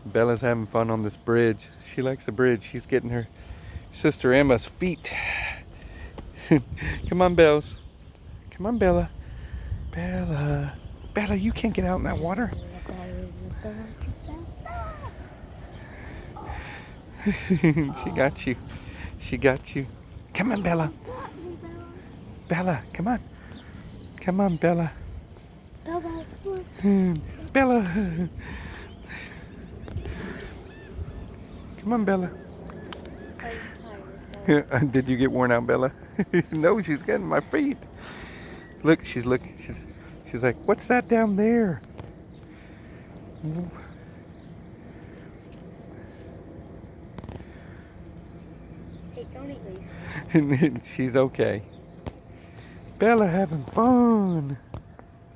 Bella's having fun on this bridge. She likes the bridge. She's getting her sister Emma's feet. Come on, Bells. Come on, Bella. Bella. Bella, you can't get out in that water. She got you. She got you. Come on, Bella. Bella, come on. Come on, Bella. Bella. Come on, Bella. Did you get worn out, Bella? No, she's getting my feet. Look, she's looking. She's like, what's that down there? Hey, don't eat leaves. She's okay. Bella having fun.